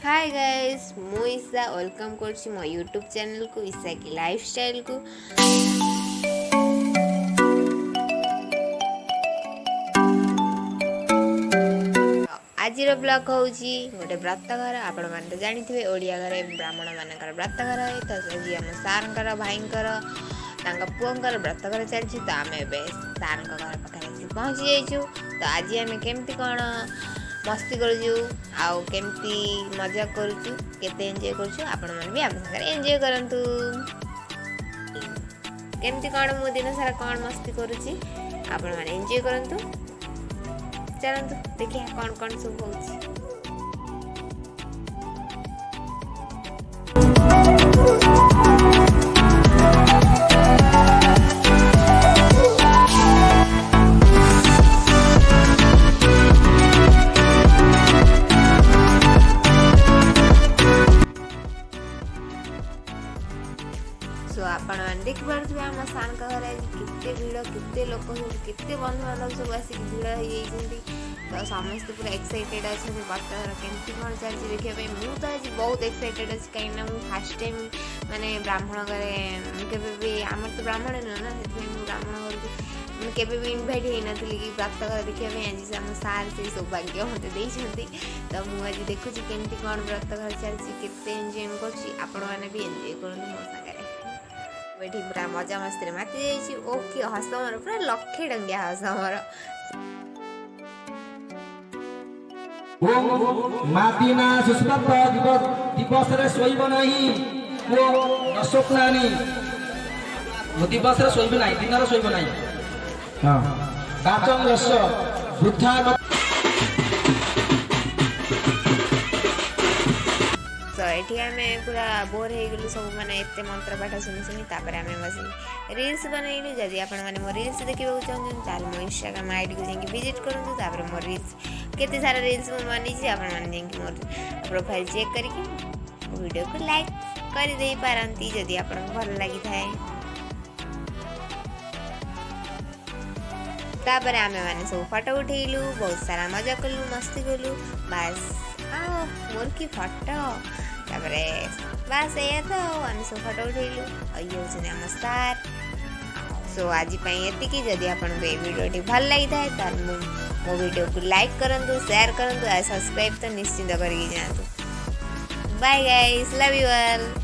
Hi guys मु Isha welcome करछि मो यूट्यूब चैनल को ईशा की लाइफस्टाइल को। आज ब्लॉग हूँ गोटे व्रत घर आपण मैंने तो जानी ओडिया घरे ब्राह्मण मानकर व्रत घर है तो आज आम सार भाईंकर पुओंकर व्रत घर चलती तो आम ए सार घर पाखे पहुँची जाइछु। तो आज आम केमती कौन मस्ती करूँ आउ केमती मजा करूँ केते एंजॉय करूँ आपण मैंने भी आम सागर एंजॉय करंतु केमती कौन मो दिन सारा कौन मस्ती करूँ आपण मैंने एंजॉय करंतु। चलतु देखिए कौन कौन सब होची। सो आपण मैंने देखिपे आम सार घर केते भिड़ केते लोक केते बंधु बांधव सब आसिक भिड़ हो तो समस्त पूरा एक्साइटेड अच्छे व्रत घर केमती कौन चलती देखिए मुझे तो आज बहुत एक्साइटेड अच्छी कहीं मुझे फास्ट टाइम माने ब्राह्मण घरे के आम तो ब्राह्मण नुह ना से ब्राह्मण घर को केवे भी इनभाइट होना कि व्रत घर देखा आज आम सार से सौभाग्य मत देती तो मुझे देखुची केमती कौन व्रत घर चलती केते एंजॉय कर भी एंजॉय करूँ मो सागर बैठी पूरा मजा मस्ती माति जाइए ओके हस मोर पूरा लक्षे टंकिया हस मोर मातिना सुस्पत दिवस रे सोइब नहीं वो नसोकनानी वो दिवस रे सोइब नहीं दिन रे सोइब नहीं हां दाचन रस बुद्धा तो ये आम पूरा बोर हो गलु सब माने एते मंत्र पाठ शुणी शुणी तापर आम बस रील्स बनइलु। जदि आपण माने मो रील्स देखा चाहते ताल मो इंस्टाग्राम आईडी को जाकि विजिट करूँ तापर मो रील्स केते सारा रील्स मु बनी आपण माने जाकि मोर प्रोफाइल चेक करके वीडियो को लाइक कर दे पारंती जदि आपण भल लगी थाए। तापर आम मैंने सब फोटो उठेलु बहुत सारा मजा कलु मस्ती कलु बस आओ मोर की फोटो तापर बस ये तो आम सब फोटो उठेलु और ये होने आम स्टार। सो आज ये जदि आपको ये वीडियो भल लगी था मो वीडियो को लाइक करंतु शेयर करंतु और सब्सक्राइब तो निश्चिंत करके जातु। Bye guys love you all.